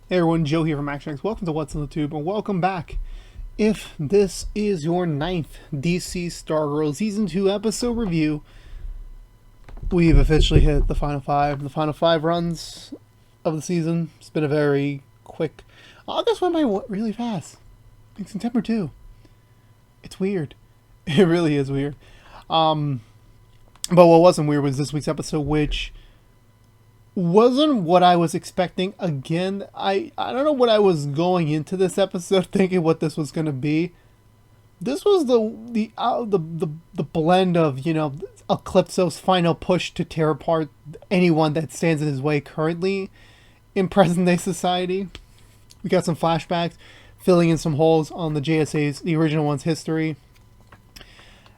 Hey everyone, Joe here from ActionX. Welcome to What's on the Tube, and welcome back. If this is your ninth DC Stargirl Season 2 episode review, we've officially hit the final five. The final five runs of the season. It's been a very quick... August went by really fast. Like September too. It's weird. It really is weird. But what wasn't weird was this week's episode, which wasn't what I was expecting. Again, I don't know what I was going into this episode thinking what this was going to be. This was the blend of, Eclipso's final push to tear apart anyone that stands in his way currently in present day society. We got some flashbacks filling in some holes on the JSA's, the original one's history.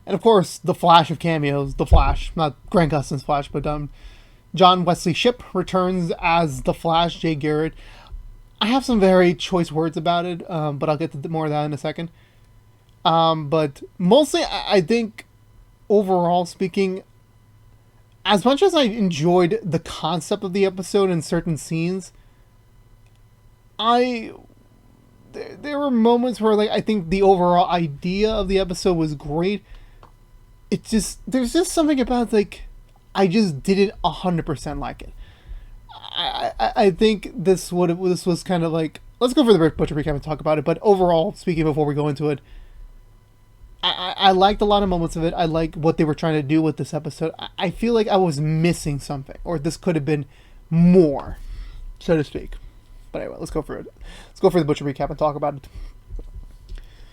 And of course, the Flash of cameos, the Flash, not Grant Gustin's Flash, but John Wesley Shipp returns as the Flash, Jay Garrett. I have some very choice words about it, but I'll get to more of that in a second. But mostly, I think, overall speaking, as much as I enjoyed the concept of the episode and certain scenes, there were moments where, I think the overall idea of the episode was great. There's just something about, I just didn't 100% like it. I think this was kind of let's go for the butcher recap and talk about it. But overall, speaking before we go into it, I liked a lot of moments of it. I like what they were trying to do with this episode. I feel like I was missing something, or this could have been more, so to speak. But anyway, let's go for it. Let's go for the butcher recap and talk about it.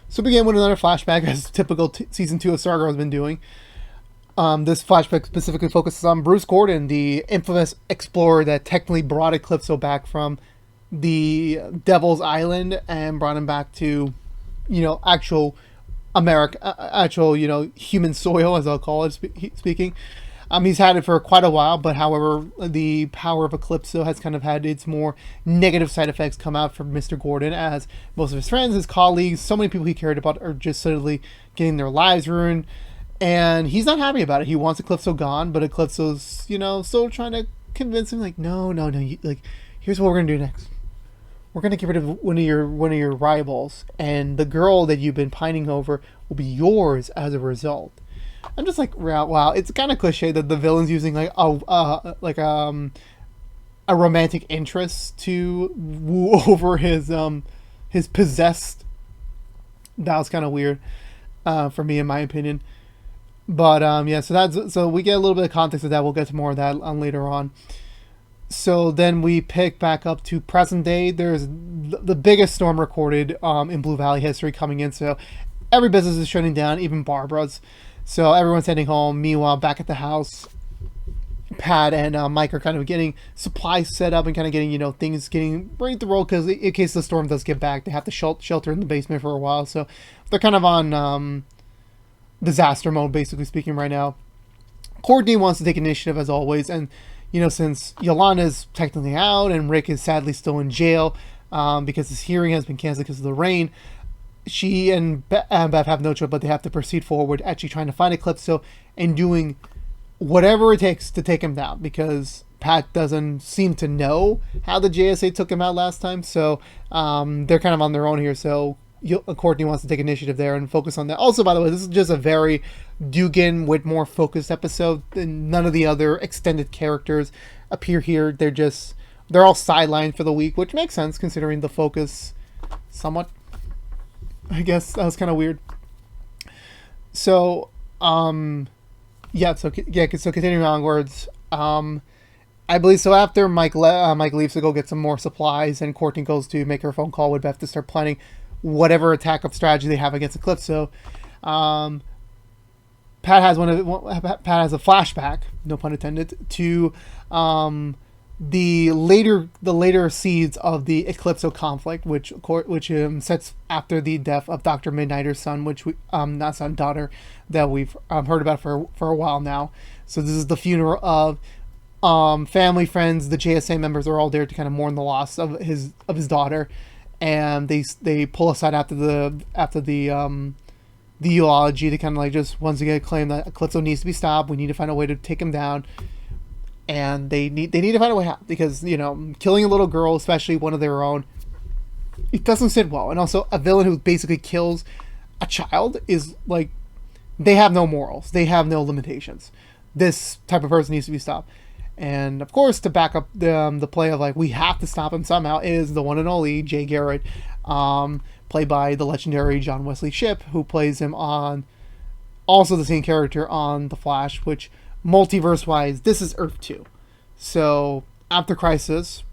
So begin with another flashback, as typical season 2 of Stargirl has been doing. This flashback specifically focuses on Bruce Gordon, the infamous explorer that technically brought Eclipso back from the Devil's Island and brought him back to, actual America, actual, human soil, as I'll call it, speaking. He's had it for quite a while, but however, the power of Eclipso has kind of had its more negative side effects come out from Mr. Gordon, as most of his friends, his colleagues, so many people he cared about are just suddenly getting their lives ruined. And he's not happy about it. He wants Eclipso gone, but Eclipso's, still trying to convince him, no, here's what we're gonna do next. We're gonna get rid of one of your rivals, and the girl that you've been pining over will be yours as a result. I'm just wow, it's kind of cliche that the villain's using a romantic interest to woo over his possessed. That was kind of weird, for me, in my opinion. But yeah, so we get a little bit of context of that. We'll get to more of that later on. So then we pick back up to present day. There's the biggest storm recorded in Blue Valley history coming in. So every business is shutting down, even Barbara's. So everyone's heading home. Meanwhile, back at the house, Pat and Mike are kind of getting supplies set up and kind of getting, things getting ready to roll, because in case the storm does get back, they have to shelter in the basement for a while. So they're kind of on disaster mode, basically speaking, right now. Courtney wants to take initiative as always, and since Yolanda's technically out and Rick is sadly still in jail because his hearing has been canceled because of the rain, she and Bev have no choice, but they have to proceed forward, actually trying to find Eclipso and doing whatever it takes to take him down, because Pat doesn't seem to know how the JSA took him out last time. So they're kind of on their own here. So Courtney wants to take initiative there and focus on that. Also, by the way, this is just a very Dugan Whitmore focused episode, and none of the other extended characters appear here. They're all sidelined for the week, which makes sense considering the focus somewhat. I guess that was kind of weird. So so continuing onwards, I believe so. After Mike leaves to go get some more supplies, and Courtney goes to make her phone call with Beth to start planning whatever attack of strategy they have against Eclipso. Pat has a flashback, no pun intended, to the later seeds of the Eclipso conflict, which sets after the death of Dr. Midnighter's son, daughter, that we've heard about for a while now. So this is the funeral of family, friends, the JSA members are all there to kind of mourn the loss of his daughter, and they pull aside after the eulogy to kind of just once again claim that Eclipso needs to be stopped. We need to find a way to take him down. and they need to find a way out, because killing a little girl, especially one of their own, it doesn't sit well. And also, a villain who basically kills a child is like, they have no morals, they have no limitations. This type of person needs to be stopped. And of course, to back up the play of like, we have to stop him somehow, is the one and only Jay Garrett, played by the legendary John Wesley Shipp, who plays him on, also the same character on The Flash, which multiverse wise, this is Earth 2. So after Crisis,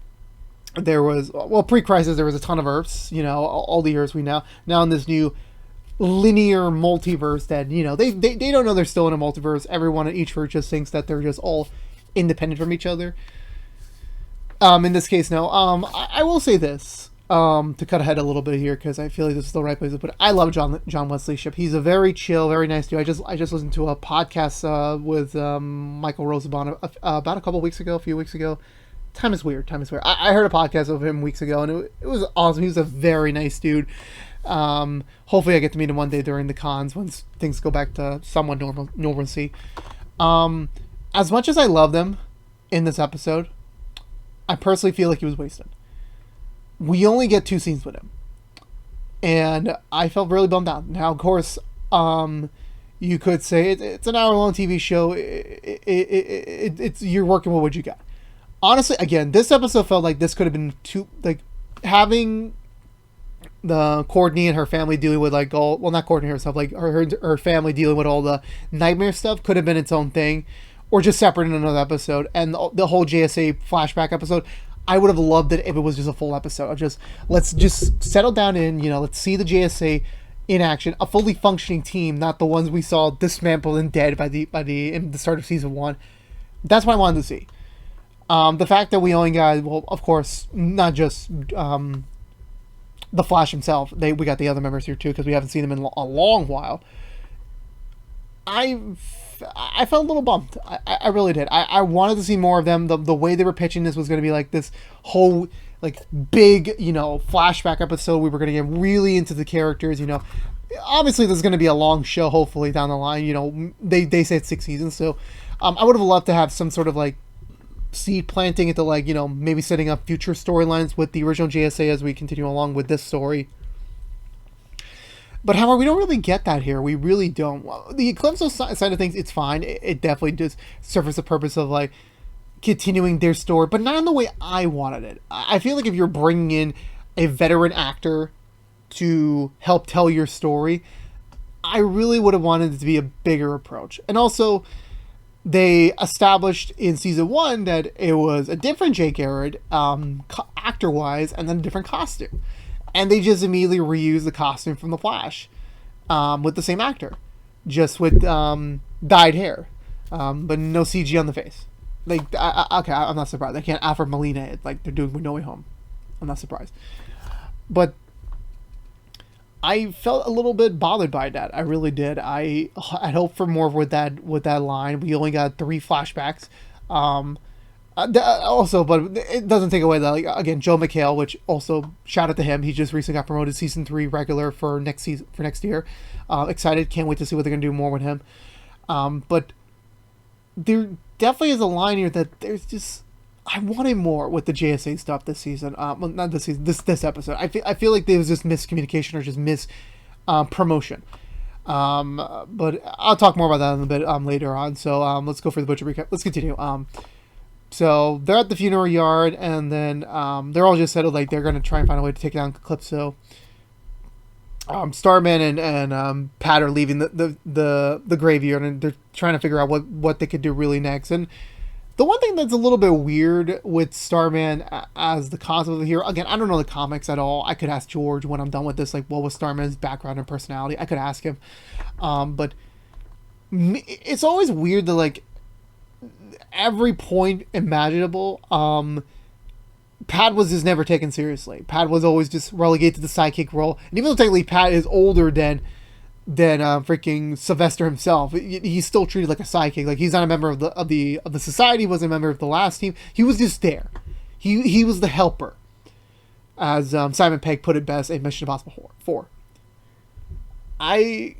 there was, well, pre-Crisis, there was a ton of Earths, all the Earths we know. Now in this new linear multiverse that, they don't know they're still in a multiverse. Everyone in each Earth just thinks that they're just all independent from each other. In this case, no. I will say this, to cut ahead a little bit here, because I feel like this is the right place to put it. I love John Wesley Shipp. He's a very chill, very nice dude. I just listened to a podcast with Michael Rosenbaum about a few weeks ago. Time is weird. I heard a podcast of him weeks ago, and it was awesome. He was a very nice dude. Hopefully I get to meet him one day during the cons, once things go back to somewhat normalcy. As much as I love them in this episode, I personally feel like he was wasted. We only get 2 scenes with him, and I felt really bummed out. Now, of course, you could say it's an hour-long TV show. It's you're working with what you got. Honestly, again, this episode felt like this could have been having the Courtney and her family dealing with like not Courtney herself, like her family dealing with all the nightmare stuff could have been its own thing, or just separate in another episode. And the whole JSA flashback episode, I would have loved it if it was just a full episode of just, let's just settle down in, let's see the JSA in action, a fully functioning team, not the ones we saw dismantled and dead in the start of season 1. That's what I wanted to see. The fact that we only got, well, of course, not just the Flash himself. We got the other members here too, because we haven't seen them in a long while. I felt a little bummed. I really did. I wanted to see more of them. The way they were pitching this was going to be like this whole like big, flashback episode. We were going to get really into the characters. Obviously there's going to be a long show. Hopefully down the line. They say it's 6 seasons, so I would have loved to have some sort of like seed planting into like maybe setting up future storylines with the original JSA as we continue along with this story. But however, we don't really get that here. We really don't. The Eclipse side of things, it's fine. It definitely does serve the purpose of like continuing their story, but not in the way I wanted it. I feel like if you're bringing in a veteran actor to help tell your story, I really would have wanted it to be a bigger approach. And also, they established in season 1 that it was a different Jay Garrett, actor-wise, and then a different costume. And they just immediately reused the costume from The Flash, with the same actor, just with dyed hair, but no CG on the face. Like, okay, I'm not surprised. I can't Alfred Molina it like they're doing with No Way Home. I'm not surprised. But I felt a little bit bothered by that. I really did. I hoped for more with that line. We only got 3 flashbacks. Also, but it doesn't take away that, like, again, Joe McHale, which also shout out to him. He just recently got promoted season 3 regular for next year. Excited, can't wait to see what they're gonna do more with him. But there definitely is a line here that there's just, I wanted more with the JSA stuff this season. Well, not this season, this episode. I feel like there was just miscommunication or just promotion. But I'll talk more about that in a bit later on. So let's go for the Butcher recap. Let's continue. So they're at the funeral yard, and then they're all just settled like they're gonna try and find a way to take down Calypso. Starman and Pat are leaving the graveyard, and they're trying to figure out what they could do really next. And the one thing that's a little bit weird with Starman as the concept of the hero, again, I don't know the comics at all. I could ask George when I'm done with this, like, what was Starman's background and personality? I could ask him. But it's always weird that, like, every point imaginable, Pat was just never taken seriously. Pat was always just relegated to the sidekick role. And even though technically Pat is older than freaking Sylvester himself, he's still treated like a sidekick. Like, he's not a member of the society, wasn't a member of the last team. He was just there. He was the helper, as Simon Pegg put it best in Mission Impossible 4. I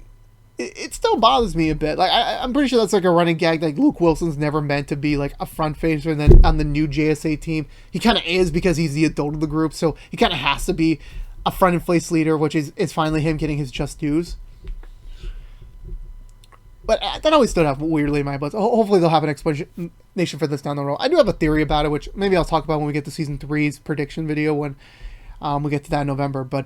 it still bothers me a bit. Like I'm pretty sure that's like a running gag. Like Luke Wilson's never meant to be like a front facer, and then on the new JSA team, he kind of is because he's the adult of the group, so he kind of has to be a front and face leader, which is finally him getting his just dues. But that always stood out weirdly in my buzz. Hopefully they'll have an explanation for this down the road. I do have a theory about it, which maybe I'll talk about when we get to season 3's prediction video when we get to that in November. But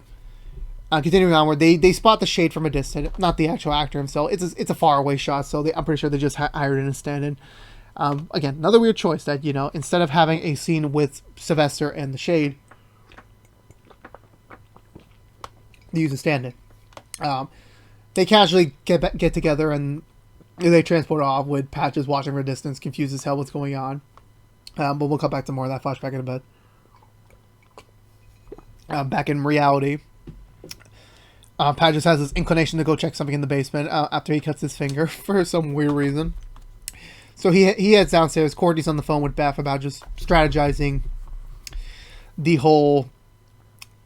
continuing onward, they spot the shade from a distance, not the actual actor himself. It's a far away shot, so I'm pretty sure they just hired an stand-in. Again, another weird choice that, you know, instead of having a scene with Sylvester and the shade, they use a stand-in. They casually get together and they transport off with Patches watching from a distance, confused as hell what's going on. But we'll come back to more of that flashback in a bit. Back in reality, Patches has this inclination to go check something in the basement after he cuts his finger for some weird reason. So he heads downstairs. Courtney's on the phone with Beth about just strategizing the whole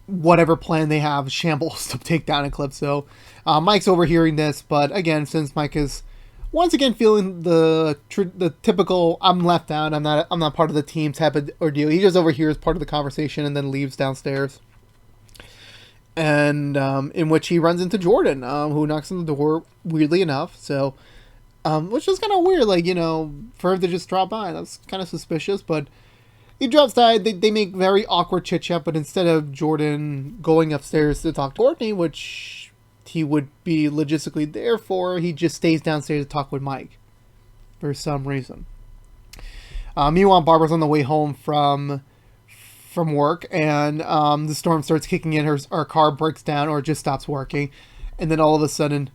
whatever plan they have shambles to take down Eclipso. Mike's overhearing this, but again, since Mike is once again feeling the typical "I'm left out, I'm not part of the team" type of ordeal, he just overhears part of the conversation and then leaves downstairs. And in which he runs into Jordan, who knocks on the door weirdly enough. So, which is kind of weird, like, you know, for him to just drop by. That's kind of suspicious, but he drops by. They make very awkward chit chat, but instead of Jordan going upstairs to talk to Courtney, which he would be logistically there for, he just stays downstairs to talk with Mike for some reason. Meanwhile, Barbara's on the way home from work, and the storm starts kicking in. Her car breaks down or just stops working, and then all of a sudden,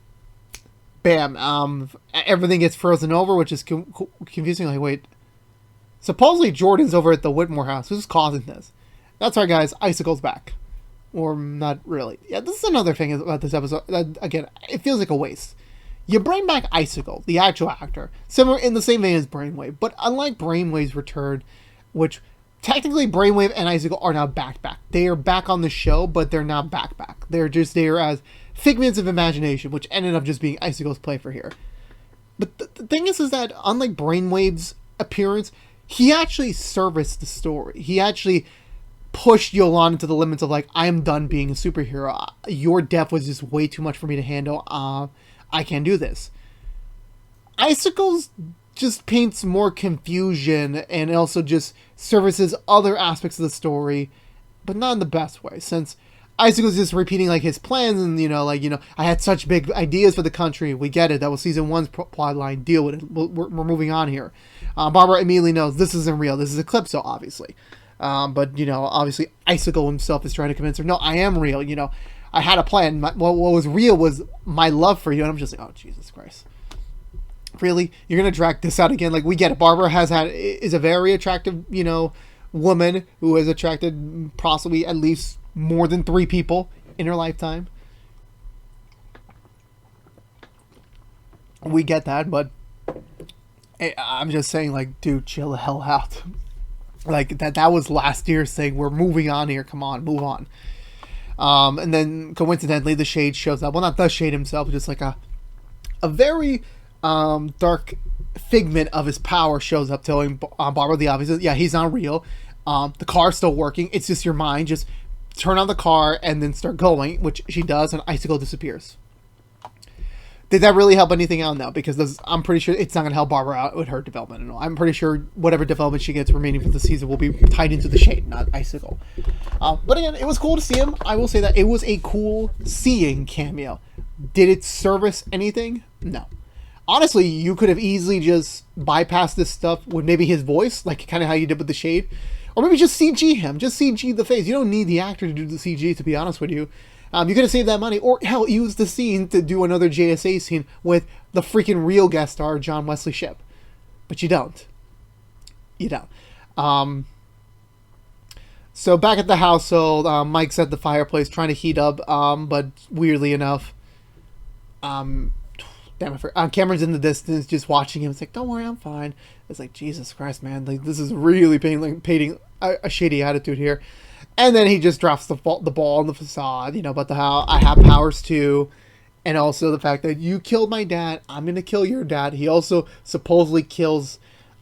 bam! Everything gets frozen over, which is confusing. Like, wait, supposedly Jordan's over at the Whitmore house. Who's causing this? That's right, guys. Icicle's back, or not really. Yeah, this is another thing about this episode. Again, it feels like a waste. You bring back Icicle, the actual actor, similar in the same vein as Brainwave, but unlike Brainwave's return, which technically, Brainwave and Icicle are now back. They are back on the show, but they're not back. They're just there as figments of imagination, which ended up just being Icicle's play for here. But the thing is that unlike Brainwave's appearance, he actually serviced the story. He actually pushed Yolanda to the limits of, like, I am done being a superhero. Your death was just way too much for me to handle. I can't do this. Icicle's just paints more confusion and also just services other aspects of the story, but not in the best way, since Icicle's just repeating, like, his plans and, I had such big ideas for the country. We get it. That was season 1's plot line. Deal with it. We're moving on here. Barbara immediately knows this isn't real. This is Eclipso, obviously. But, obviously Icicle himself is trying to convince her, no, I am real. I had a plan. What was real was my love for you. And I'm just like, oh, Jesus Christ. Really? You're going to drag this out again? Like, we get it. Barbara is a very attractive, woman who has attracted possibly at least more than 3 people in her lifetime. We get that, but I'm just saying, like, dude, chill the hell out. Like, that was last year's thing. We're moving on here. Come on, move on. And then, coincidentally, the Shade shows up. Well, not the Shade himself, just like a very dark figment of his power shows up, telling Barbara the obvious. Yeah, he's not real. The car's still working. It's just your mind. Just turn on the car and then start going, which she does, and Icicle disappears. Did that really help anything out? No, because I'm pretty sure it's not going to help Barbara out with her development at all. I'm pretty sure whatever development she gets remaining for the season will be tied into the Shade, not Icicle. But again, it was cool to see him. I will say that it was a cool seeing cameo. Did it service anything? No. Honestly, you could have easily just bypassed this stuff with maybe his voice, like kind of how you did with the Shade. Or maybe just CG him. Just CG the face. You don't need the actor to do the CG, to be honest with you. You could have saved that money. Or, hell, use the scene to do another JSA scene with the freaking real guest star, John Wesley Shipp. But you don't. You don't. So, back at the household, Mike's at the fireplace trying to heat up, but weirdly enough, Cameron's in the distance just watching him. It's like, don't worry, I'm fine. It's like, Jesus Christ, man. Like, this is really painting a shady attitude here. And then he just drops the ball on the facade, about how I have powers too. and also the fact that you killed my dad, I'm gonna kill your dad. He also supposedly kills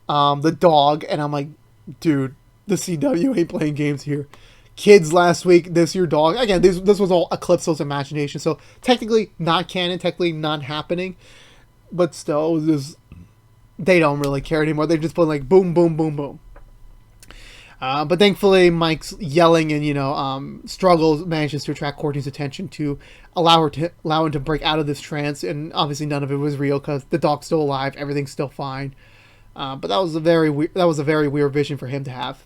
the dog, and I'm like, dude, the CW ain't playing games here. Kids last week, this your dog. Again, this was all Eclipso's imagination, so technically not canon, technically not happening, but still, they don't really care anymore. They're just putting like boom, boom, boom, boom. But thankfully, Mike's yelling and struggles manages to attract Courtney's attention to allow him to break out of this trance. And obviously, none of it was real because the dog's still alive, everything's still fine. But that was a very weird vision for him to have.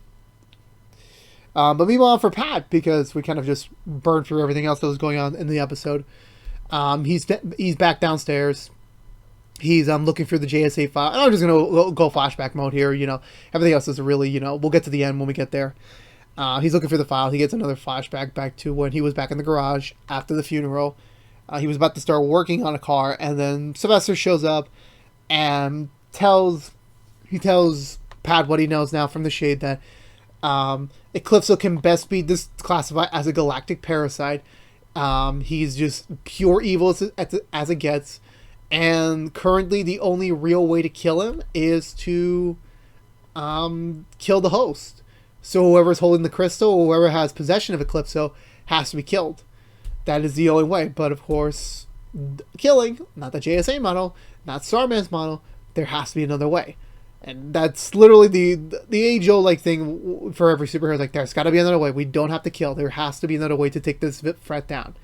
But meanwhile, for Pat, because we kind of just burned through everything else that was going on in the episode, he's back downstairs. He's looking through the JSA file. And I'm just going to go flashback mode here. Everything else is really, we'll get to the end when we get there. He's looking through the file. He gets another flashback back to when he was back in the garage after the funeral. He was about to start working on a car, and then Sylvester shows up and tells Pat what he knows now from the Shade, that Eclipso can best be classified as a galactic parasite. He's just pure evil as it gets. And currently, the only real way to kill him is to kill the host. So whoever's holding the crystal, or whoever has possession of Eclipso, has to be killed. That is the only way. But of course, killing, not the JSA model, not Starman's model, there has to be another way. And that's literally the age-old thing for every superhero. Like, there's got to be another way. We don't have to kill. There has to be another way to take this threat down.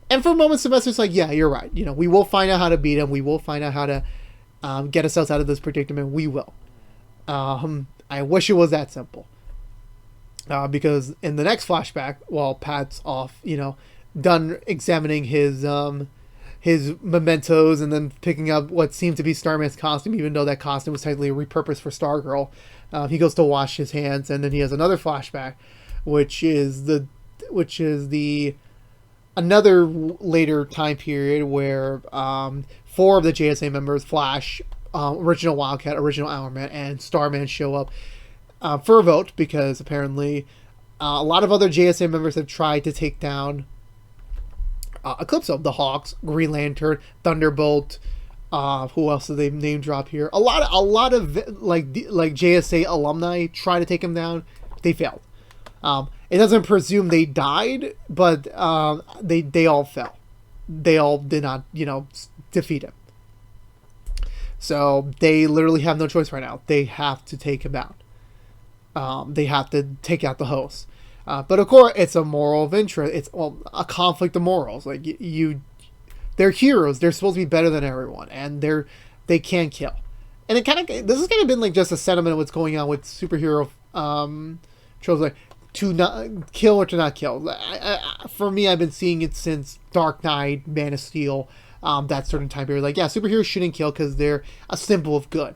And for a moment, Sylvester's like, yeah, you're right. We will find out how to beat him. We will find out how to get ourselves out of this predicament. We will. I wish it was that simple. Because in the next flashback, while Pat's off, done examining his mementos and then picking up what seemed to be Starman's costume, even though that costume was technically repurposed for Stargirl, he goes to wash his hands, and then he has another flashback, which is another later time period where 4 of the JSA members, Flash, original Wildcat, original Hourman, and Starman, show up for a vote, because apparently a lot of other JSA members have tried to take down Eclipso, the Hawks, Green Lantern, Thunderbolt. Who else did they name drop here? A lot of JSA alumni try to take him down. They failed. It doesn't presume they died, but they all fell. They all did not, defeat him. So they literally have no choice right now. They have to take him out. They have to take out the host. But of course, it's a moral of interest. It's a conflict of morals. Like they're heroes. They're supposed to be better than everyone, and they can't kill. And this has kind of been just a sentiment of what's going on with superhero tropes, to not kill or to not kill. For me, I've been seeing it since Dark Knight, Man of Steel, that certain time period. Superheroes shouldn't kill because they're a symbol of good.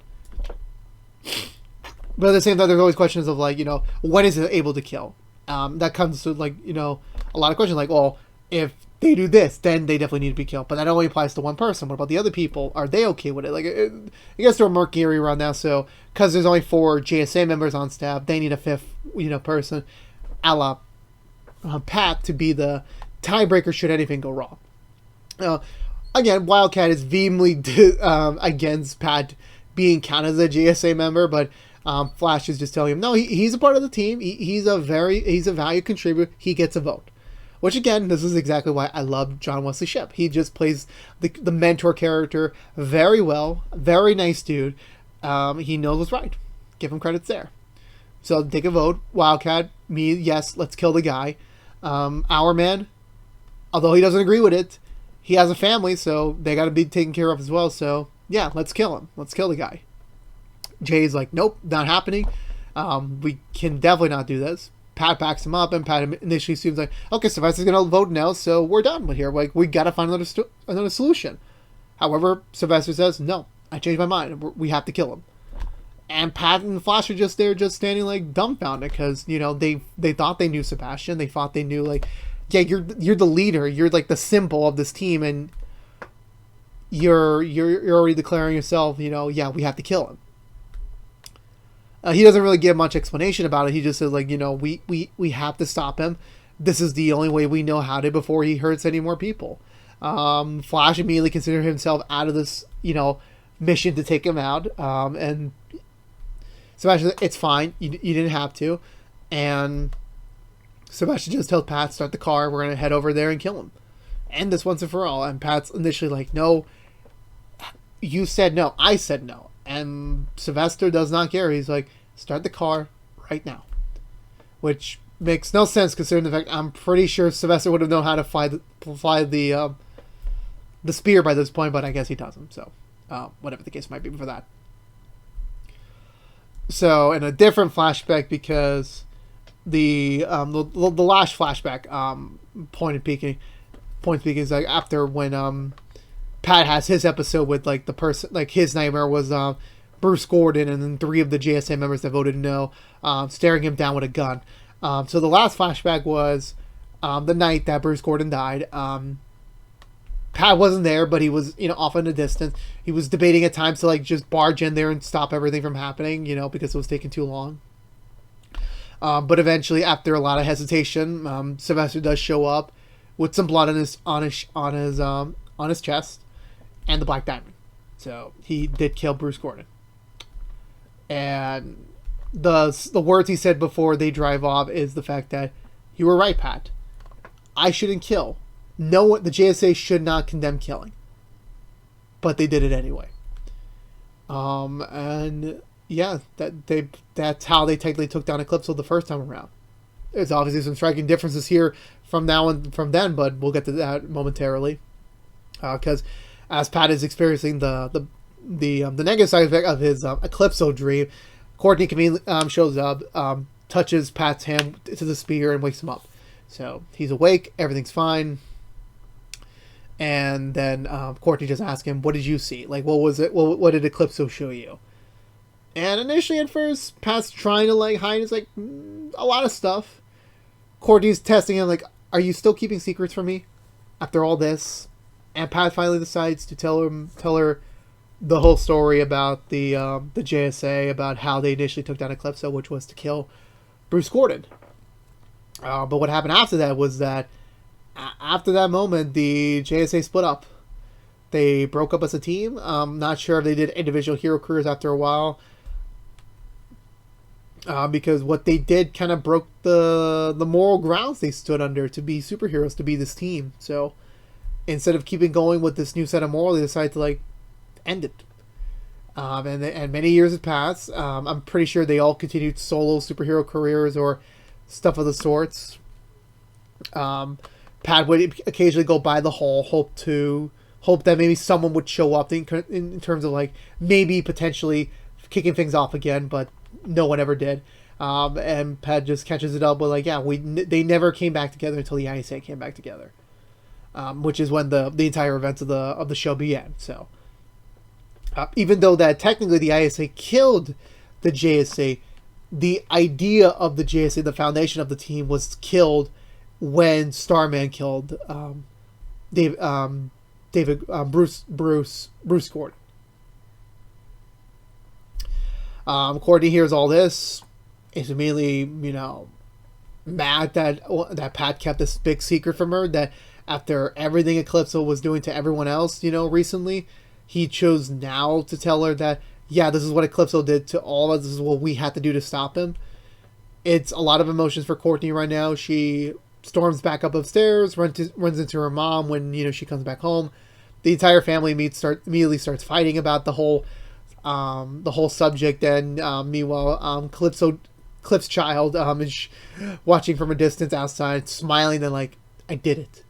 But at the same time, there's always questions of when is it able to kill? That comes to a lot of questions if they do this, then they definitely need to be killed. But that only applies to one person. What about the other people? Are they okay with it? It gets to a murky area around now. So because there's only 4 JSA members on staff, they need a 5th person, a la Pat, to be the tiebreaker should anything go wrong. Again, Wildcat is vehemently against Pat being counted as a JSA member, but Flash is just telling him, no, he's a part of the team. He's a valued contributor. He gets a vote. Which, again, this is exactly why I love John Wesley Shipp. He just plays the mentor character very well. Very nice dude. He knows what's right. Give him credits there. So take a vote. Wildcat, me, yes, let's kill the guy. Our man, although he doesn't agree with it, he has a family, so they got to be taken care of as well. So, yeah, let's kill him. Let's kill the guy. Jay's like, nope, not happening. We can definitely not do this. Pat backs him up, and Pat initially seems like, okay, Sylvester's going to vote no, so we're done with here. We got to find another solution. However, Sylvester says, no, I changed my mind. We have to kill him. And Pat and Flash are just there, just standing dumbfounded, because they thought they knew Sebastian. They thought they knew yeah, you're the leader. You're the symbol of this team, and you're already declaring yourself. Yeah, we have to kill him. He doesn't really give much explanation about it. He just says we have to stop him. This is the only way we know how to before he hurts any more people. Flash immediately considered himself out of this, mission to take him out. And Sebastian, it's fine. You didn't have to. And Sebastian just tells Pat, start the car. We're going to head over there and kill him. End this once and for all. And Pat's initially like, no, you said no. I said no. And Sylvester does not care. He's like, start the car right now. Which makes no sense considering the fact I'm pretty sure Sylvester would have known how to fly the spear by this point, but I guess he doesn't. So, whatever the case might be for that. So, in a different flashback, because the last flashback point speaking is like after when Pat has his episode with like the person, like his nightmare was Bruce Gordon and then 3 of the JSA members that voted no, staring him down with a gun. So the last flashback was the night that Bruce Gordon died. Pat wasn't there, but he was, off in the distance. He was debating at times to like just barge in there and stop everything from happening, because it was taking too long. But eventually, after a lot of hesitation, Sylvester does show up with some blood on his chest and the black diamond. So he did kill Bruce Gordon. And the words he said before they drive off is the fact that you were right, Pat. I shouldn't kill. No, the JSA should not condemn killing, but they did it anyway. And yeah, that's how they technically took down Eclipso the first time around. There's obviously some striking differences here from now and from then, but we'll get to that momentarily. Because as Pat is experiencing the negative side effect of his Eclipso dream, Courtney conveniently shows up, touches Pat's hand to the spear, and wakes him up. So he's awake, everything's fine. And then Courtney just asks him, what did you see? Like, what was it? What did Eclipso show you? And initially, at first, Pat's trying to like hide. It's like a lot of stuff. Courtney's testing him, like, are you still keeping secrets from me after all this? And Pat finally decides to tell her the whole story about the JSA, about how they initially took down Eclipso, which was to kill Bruce Gordon. But what happened after that was that after that moment, the JSA split up. They broke up as a team. Not sure if they did individual hero careers after a while. Because what they did kind of broke the moral grounds they stood under to be superheroes, to be this team. So instead of keeping going with this new set of morals, they decided to like end it. And many years have passed. I'm pretty sure they all continued solo superhero careers or stuff of the sorts. Pat would occasionally go by the hall, hope that maybe someone would show up in terms of like maybe potentially kicking things off again, but no one ever did. And Pat just catches it up with like, yeah, they never came back together until the ISA came back together, which is when the entire events of the show began. So even though that technically the ISA killed the JSA, the idea of the JSA, the foundation of the team, was killed when Starman killed Bruce Gordon. Courtney hears all this. Is immediately, mad that Pat kept this big secret from her. That after everything Eclipso was doing to everyone else, recently, he chose now to tell her that, yeah, this is what Eclipso did to all of us. This is what we had to do to stop him. It's a lot of emotions for Courtney right now. She storms back up upstairs, runs into her mom when she comes back home. The entire family immediately starts fighting about the whole subject. And meanwhile, Clip's child is watching from a distance outside, smiling and like, I did it.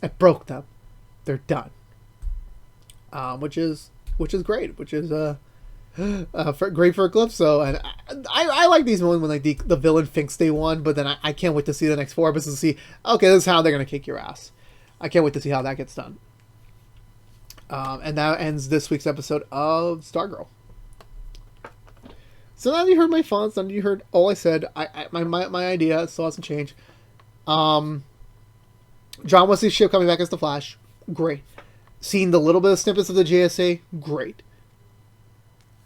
I broke them. They're done. Which is great. Which is great for Eclipso. And I like these moments when like the villain thinks they won, but then I can't wait to see the next 4 episodes to see, okay, this is how they're gonna kick your ass. I can't wait to see how that gets done. And that ends this week's episode of Stargirl. So now that you heard my thoughts, now that you heard all I said, my idea still hasn't changed. John Wesley Shipp coming back as the Flash, great. Seeing the little bit of snippets of the JSA, great.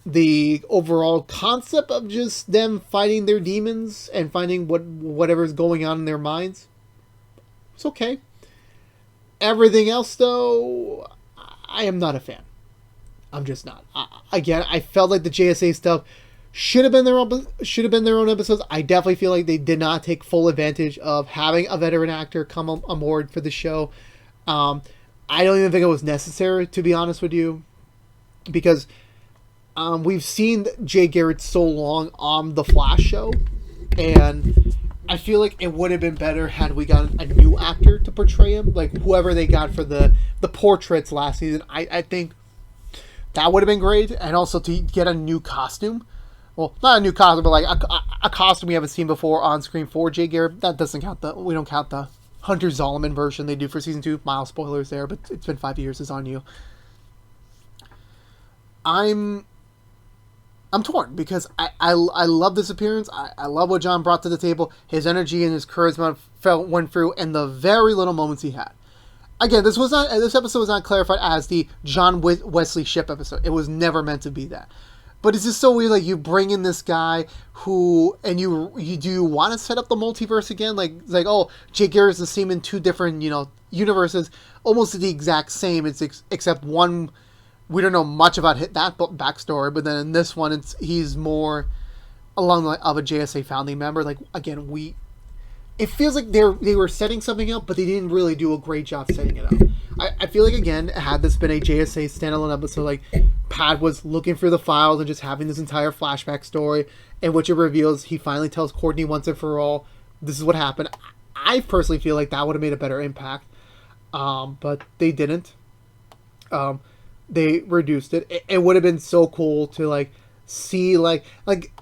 The overall concept of just them fighting their demons and finding whatever's going on in their minds, it's okay. Everything else, though, I am not a fan. I'm just not. Again, I felt like the JSA stuff should have been their own episodes. I definitely feel like they did not take full advantage of having a veteran actor come on board for the show. I don't even think it was necessary, to be honest with you, because we've seen Jay Garrett so long on the Flash show, and I feel like it would have been better had we got a new actor to portray him, like whoever they got for the portraits last season. I think that would have been great, and also to get a new costume. Well, not a new costume, but like a costume we haven't seen before on screen for Jay Garrett. That doesn't count. We don't count the Hunter Zolomon version they do for season 2. Mild spoilers there, but it's been 5 years. It's on you. I'm torn because I love this appearance. I love what John brought to the table. His energy and his charisma went through in the very little moments he had. Again, this episode was not clarified as the John Wesley Shipp episode. It was never meant to be that. But it's just so weird, like, you bring in this guy who, and you do you want to set up the multiverse again? Like, oh, Jay Garrett's the same in 2 different, universes, almost the exact same, except one, we don't know much about that backstory, but then in this one, he's more along the line of a JSA founding member. Like, again, it feels like they were setting something up, but they didn't really do a great job setting it up. I feel like, again, had this been a JSA standalone episode, like, Pat was looking through the files and just having this entire flashback story, in which it reveals he finally tells Courtney once and for all, this is what happened. I personally feel like that would have made a better impact, but they didn't. They reduced it. It would have been so cool to, like, see, like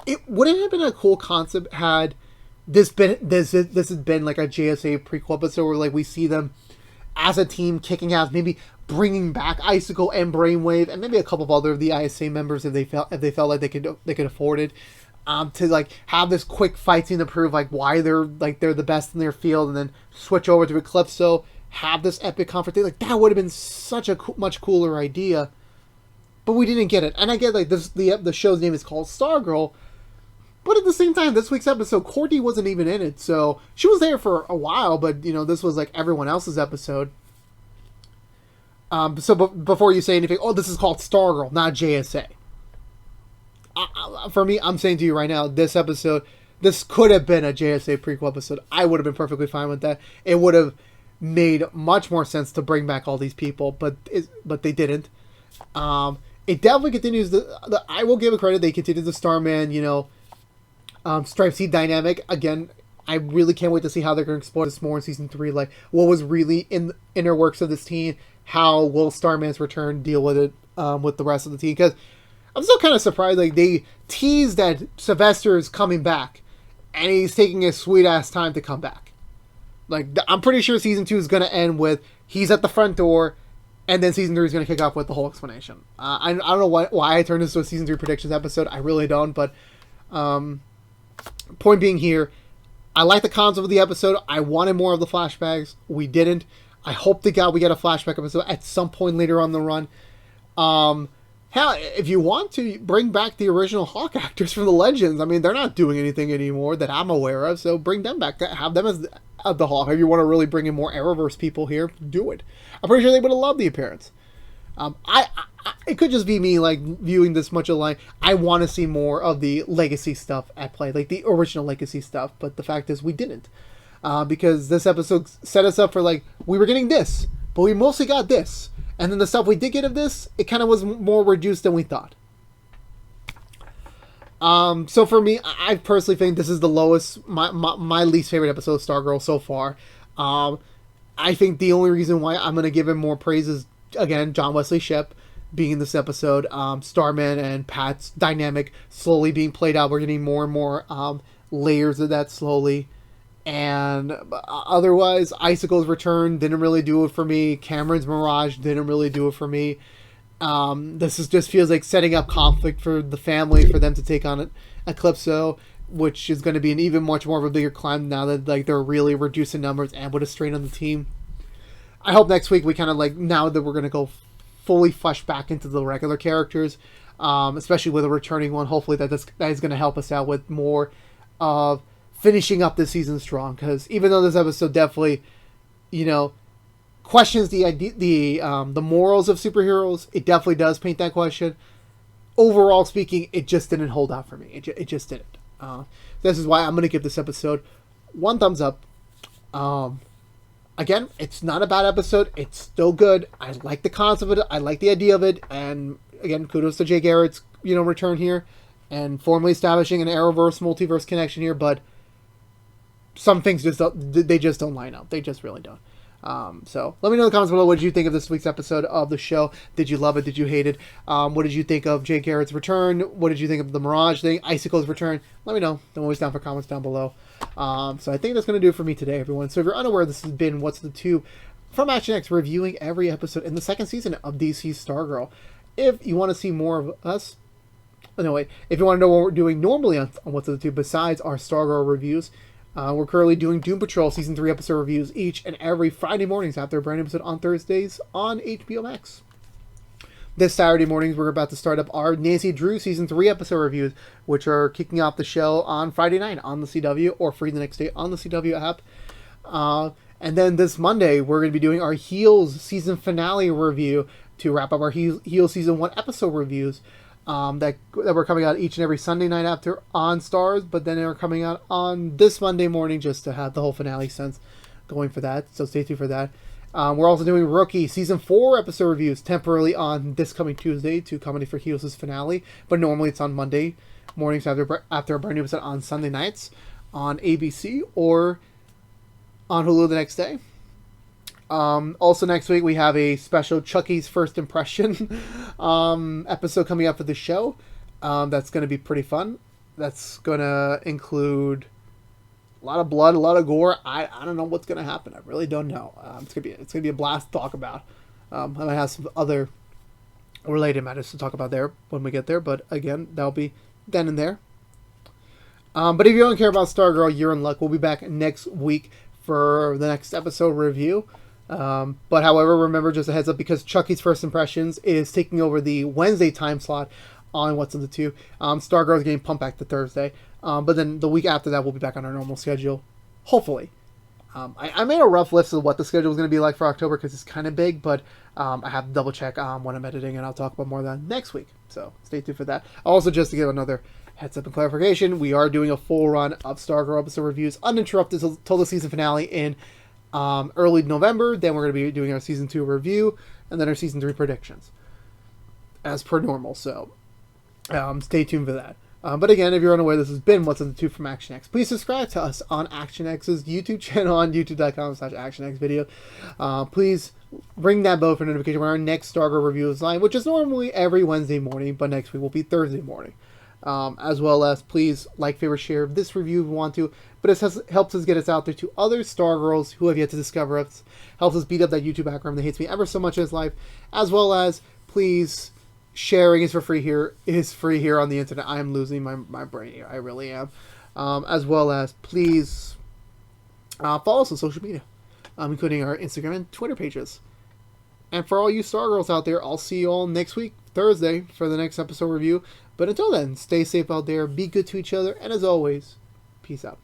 it wouldn't have been a cool concept had this had been like a JSA prequel episode where, like, we see them as a team kicking ass, maybe bringing back Icicle and Brainwave and maybe a couple of other of the ISA members if they felt like they could afford it, to, like, have this quick fight scene to prove, like, why they're the best in their field, and then switch over to Eclipso, have this epic confrontation. Like, that would have been such a much cooler idea, but we didn't get it. And I get, like, the show's name is called Stargirl, but at the same time, this week's episode, Courtney wasn't even in it, so she was there for a while, but, this was, like, everyone else's episode. Before you say anything, oh, this is called Stargirl, not JSA. For me, I'm saying to you right now, this episode, this could have been a JSA prequel episode. I would have been perfectly fine with that. It would have made much more sense to bring back all these people, but they didn't. It definitely continues I will give it credit, they continued the Starman, Stripe Seed dynamic. Again, I really can't wait to see how they're going to explore this more in season 3. Like, what was really in the inner works of this team? How will Starman's return deal with it with the rest of the team? Because I'm still kind of surprised. Like, they teased that Sylvester is coming back, and he's taking a sweet ass time to come back. Like, I'm pretty sure season 2 is going to end with he's at the front door, and then season 3 is going to kick off with the whole explanation. I don't know why I turned this into a season 3 predictions episode. I really don't, but point being here, I like the concept of the episode. I wanted more of the flashbacks. We didn't. I hope to God we get a flashback episode at some point later on the run. Hell, if you want to, bring back the original Hawk actors from the Legends. I mean, they're not doing anything anymore that I'm aware of, so bring them back. Have them as the Hawk. If you want to really bring in more Arrowverse people here, do it. I'm pretty sure they would have loved the appearance. It could just be me, like, viewing this much alike. I want to see more of the Legacy stuff at play, like the original Legacy stuff, but the fact is we didn't. Because this episode set us up for, like, we were getting this, but we mostly got this. And then the stuff we did get of this, it kind of was more reduced than we thought. So for me, I personally think this is the lowest, my least favorite episode of Stargirl so far. I think the only reason why I'm going to give him more praise is, again, John Wesley Shipp being in this episode. Starman and Pat's dynamic slowly being played out. We're getting more and more layers of that slowly. And otherwise, Icicle's return didn't really do it for me. Cameron's Mirage didn't really do it for me. Just feels like setting up conflict for the family, for them to take on Eclipso, which is going to be an even much more of a bigger climb now that, like, they're really reducing numbers and with a strain on the team. I hope next week we kind of, like, now that we're going to go fully flush back into the regular characters, especially with a returning one, hopefully that is going to help us out with more of finishing up this season strong. Because even though this episode definitely, questions the idea, the morals of superheroes. It definitely does paint that question. Overall speaking, it just didn't hold out for me. It just didn't. This is why I'm going to give this episode 1 thumbs up. Again, it's not a bad episode. It's still good. I like the concept of it. I like the idea of it. And again, kudos to Jay Garrett's return here and formally establishing an Arrowverse multiverse connection here. But some things just don't line up. They just really don't. So let me know in the comments below, what did you think of this week's episode of the show? Did you love it? Did you hate it? What did you think of Jay Garrett's return? What did you think of the Mirage thing? Icicle's return? Let me know. I'm always down for comments down below. So I think that's going to do it for me today, everyone. So if you're unaware, this has been What's the Tube from ActionX, reviewing every episode in the 2nd season of DC's Stargirl. If you want to see more of us, if you want to know what we're doing normally on What's the Tube besides our Stargirl reviews, we're currently doing Doom Patrol Season 3 episode reviews each and every Friday mornings after a brand new episode on Thursdays on HBO Max. This Saturday mornings, we're about to start up our Nancy Drew Season 3 episode reviews, which are kicking off the show on Friday night on the CW, or free the next day on the CW app. And then this Monday, we're going to be doing our Heels Season Finale review to wrap up our Heels Season 1 episode reviews. That were coming out each and every Sunday night after on Stars, but then they're coming out on this Monday morning just to have the whole finale sense going for that. So stay tuned for that. We're also doing Rookie Season 4 episode reviews temporarily on this coming Tuesday to Comedy for Heels' finale, but normally it's on Monday mornings after a brand new episode on Sunday nights on ABC or on Hulu the next day. Also next week we have a special Chucky's First Impression episode coming up for the show. That's going to be pretty fun. That's going to include a lot of blood, a lot of gore. I don't know what's going to happen. I really don't know. It's going to be a blast to talk about. I might have some other related matters to talk about there when we get there, but again, that'll be then and there. But if you don't care about Stargirl, you're in luck. We'll be back next week for the next episode review. But however, remember, just a heads up, because Chucky's First Impressions is taking over the Wednesday time slot on What's in the Tube. Stargirl's getting pumped back to Thursday. But then the week after that, we'll be back on our normal schedule. Hopefully. I made a rough list of what the schedule is going to be like for October because it's kind of big, but I have to double check when I'm editing, and I'll talk about more of that next week. So stay tuned for that. Also, just to give another heads up and clarification, we are doing a full run of Stargirl episode reviews uninterrupted till the season finale in early November. Then we're going to be doing our Season 2 review and then our Season 3 predictions as per normal. So stay tuned for that. But again, if you're unaware, this has been What's in the Tube from ActionX. Please subscribe to us on ActionX's YouTube channel on youtube.com/ActionXvideo. Please ring that bell for notification when our next Stargirl review is live, which is normally every Wednesday morning, but next week will be Thursday morning. As well as please like, favorite, share this review if you want to, but it helps us get us out there to other Stargirls who have yet to discover us, helps us beat up that YouTube algorithm that hates me ever so much in his life, as well as please, sharing is free here on the internet. I am losing my brain here, I really am. As well as please follow us on social media, including our Instagram and Twitter pages. And for all you Stargirls out there, I'll see you all next week, Thursday, for the next episode review. But until then, stay safe out there, be good to each other, and as always, peace out.